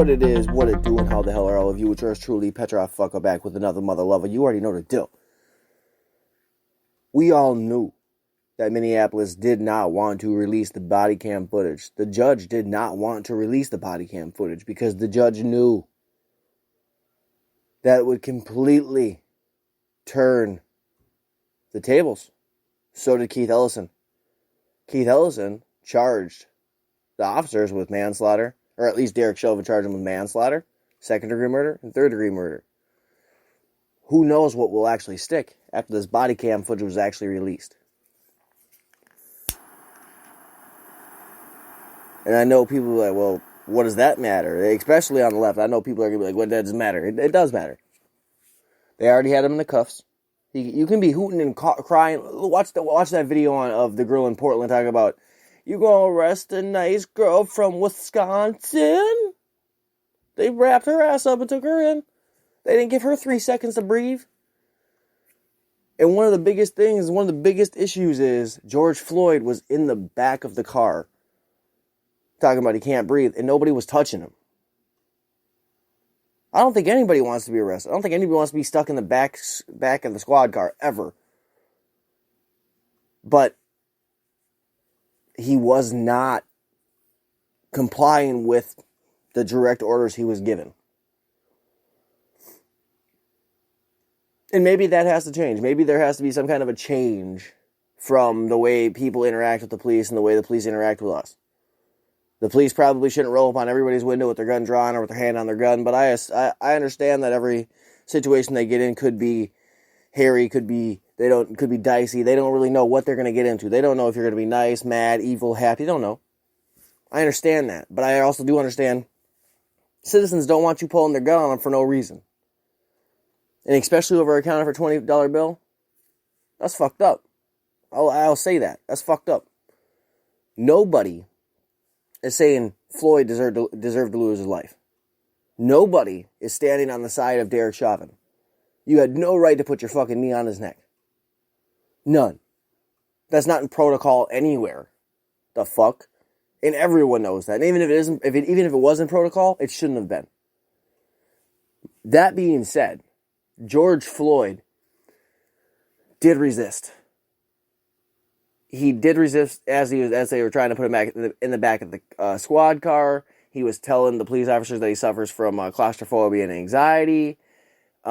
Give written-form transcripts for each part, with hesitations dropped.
what it is, what it do, and how the hell are all of you? It's yours truly, Petrov Fucker, back with another mother lover. You already know the deal. We all knew that Minneapolis did not want to release the body cam footage. The judge did not want to release the body cam footage because the judge knew that it would completely turn the tables. So did Keith Ellison. Keith Ellison charged the officers with manslaughter, or at least Derek Chauvin charged them with manslaughter, second-degree murder, and third-degree murder. Who knows what will actually stick after this body cam footage was actually released. And I know people are like, well, what does that matter? Especially on the left. I know people are going to be like, what does it matter? It does matter. They already had him in the cuffs. You can be hooting and crying. Watch that video of the girl in Portland talking about, you gonna arrest a nice girl from Wisconsin? They wrapped her ass up and took her in. They didn't give her 3 seconds to breathe. And one of the biggest issues is George Floyd was in the back of the car talking about he can't breathe, and nobody was touching him. I don't think anybody wants to be arrested. I don't think anybody wants to be stuck in the back of the squad car, ever. But he was not complying with the direct orders he was given. And maybe that has to change. Maybe there has to be some kind of a change from the way people interact with the police and the way the police interact with us. The police probably shouldn't roll up on everybody's window with their gun drawn or with their hand on their gun, but I understand that every situation they get in could be hairy, could be dicey. They don't really know what they're going to get into. They don't know if you're going to be nice, mad, evil, happy. They don't know. I understand that, but I also do understand citizens don't want you pulling their gun on them for no reason. And especially over a counter for $20 bill, that's fucked up. I'll say that. That's fucked up. Nobody is saying Floyd deserved to lose his life. Nobody is standing on the side of Derek Chauvin. You had no right to put your fucking knee on his neck. None. That's not in protocol anywhere. The fuck? And everyone knows that. And even if it was in protocol, it shouldn't have been. That being said, George Floyd did resist. He did resist as they were trying to put him back in the back of the squad car. He was telling the police officers that he suffers from claustrophobia and anxiety. He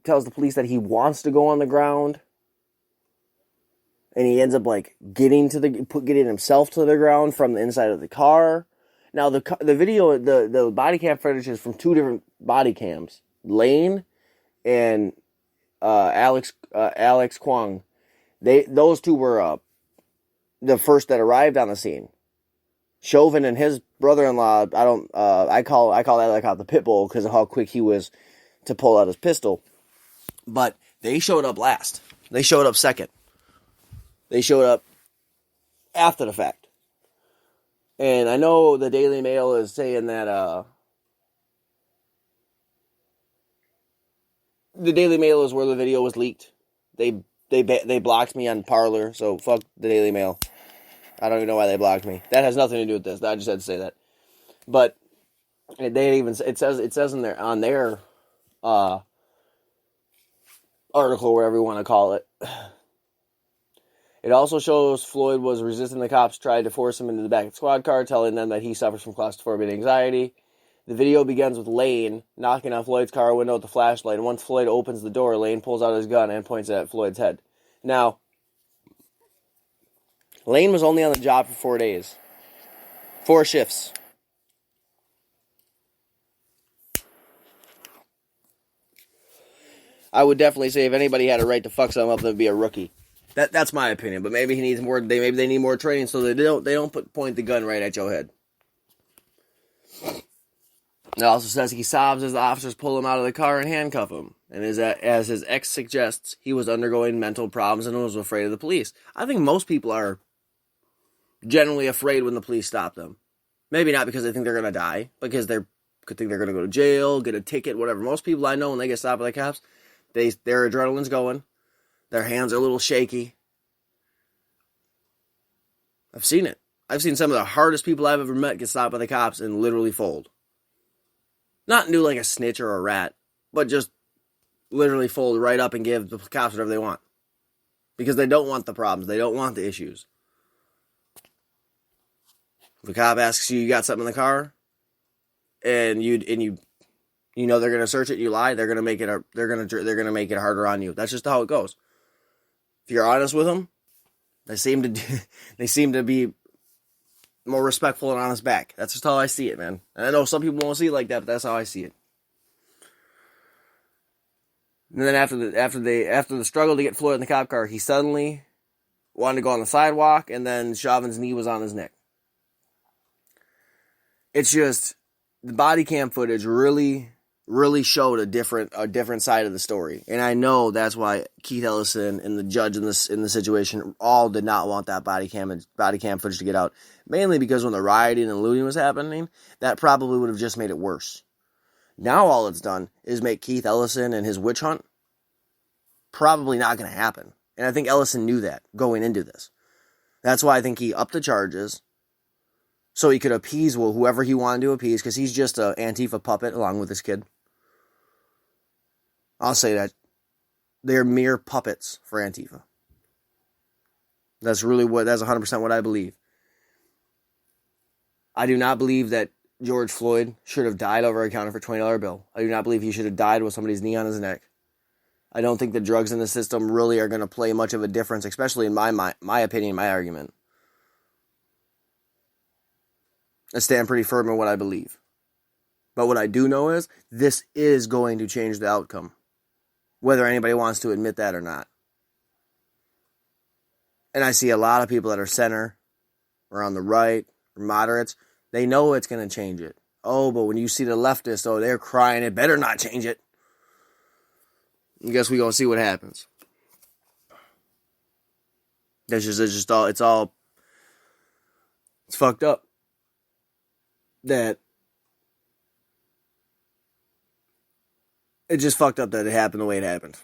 tells the police that he wants to go on the ground, and he ends up like getting himself to the ground from the inside of the car. Now the video, the body cam footage is from two different body cams, Lane and Alex Kwong. Those two were the first that arrived on the scene. Chauvin and his brother-in-law, I call that like the pit bull because of how quick he was to pull out his pistol. But they showed up last. They showed up second. They showed up after the fact. And I know the DailyMail is saying that the DailyMail is where the video was leaked. They blocked me on Parler, so fuck the DailyMail. I don't even know why they blocked me. That has nothing to do with this. I just had to say that. But it says in on their article, whatever you want to call it. It also shows Floyd was resisting the cops, tried to force him into the back of the squad car, telling them that he suffers from claustrophobia and anxiety. The video begins with Lane knocking on Floyd's car window with the flashlight, and once Floyd opens the door, Lane pulls out his gun and points it at Floyd's head. Now, Lane was only on the job for 4 days. 4 shifts. I would definitely say if anybody had a right to fuck something up, it would be a rookie. That's my opinion, but maybe he needs more. Maybe they need more training so they don't point the gun right at your head. It also says he sobs as the officers pull him out of the car and handcuff him. And as his ex suggests, he was undergoing mental problems and was afraid of the police. I think most people are generally afraid when the police stop them. Maybe not because they think they're going to die, because they think they're going to go to jail, get a ticket, whatever. Most people I know, when they get stopped by the cops, their adrenaline's going. Their hands are a little shaky. I've seen it. I've seen some of the hardest people I've ever met get stopped by the cops and literally fold. Not do like a snitch or a rat, but just literally fold right up and give the cops whatever they want. Because they don't want the problems. They don't want the issues. If a cop asks you got something in the car, and you know they're gonna search it, you lie, they're gonna make it harder on you. That's just how it goes. If you're honest with them, they seem to be more respectful and honest back. That's just how I see it, man. And I know some people won't see it like that, but that's how I see it. And then after the struggle to get Floyd in the cop car, he suddenly wanted to go on the sidewalk, and then Chauvin's knee was on his neck. It's just the body cam footage really showed a different side of the story, and I know that's why Keith Ellison and the judge in the situation all did not want that body cam footage to get out. Mainly because when the rioting and looting was happening, that probably would have just made it worse. Now all it's done is make Keith Ellison and his witch hunt probably not going to happen, and I think Ellison knew that going into this. That's why I think he upped the charges, so he could appease whoever he wanted to appease, because he's just an Antifa puppet along with his kid. I'll say that. They're mere puppets for Antifa. That's 100% what I believe. I do not believe that George Floyd should have died over a counter for $20 bill. I do not believe he should have died with somebody's knee on his neck. I don't think the drugs in the system really are going to play much of a difference, especially in my opinion, my argument. I stand pretty firm in what I believe. But what I do know is this is going to change the outcome, whether anybody wants to admit that or not. And I see a lot of people that are center or on the right or moderates, they know it's going to change it. Oh, but when you see the leftists, they're crying, it better not change it. I guess we're going to see what happens. It's fucked up. That it just fucked up that it happened the way it happened.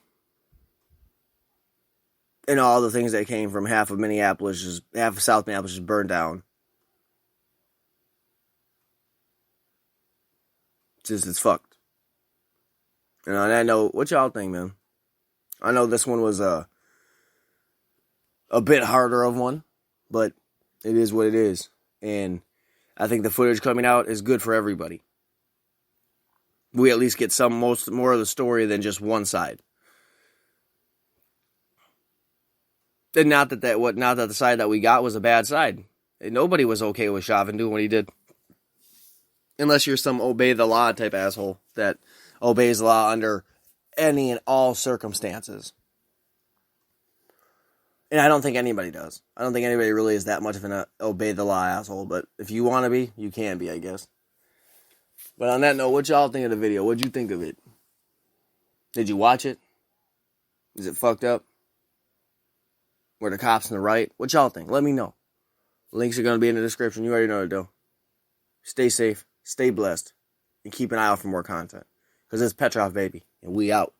And all the things that came from half of South Minneapolis just burned down. It's fucked. And on that note, what y'all think, man? I know this one was a bit harder of one, but it is what it is. And I think the footage coming out is good for everybody. We at least get more of the story than just one side. And not that the side that we got was a bad side. Nobody was okay with Chauvin doing what he did. Unless you're some obey the law type asshole that obeys the law under any and all circumstances. And I don't think anybody does. I don't think anybody really is that much of an obey the law asshole. But if you want to be, you can be, I guess. But on that note, what y'all think of the video? What'd you think of it? Did you watch it? Is it fucked up? Were the cops in the right? What y'all think? Let me know. Links are going to be in the description. You already know what to do. Stay safe, stay blessed, and keep an eye out for more content. Because it's Petrov, baby, and we out.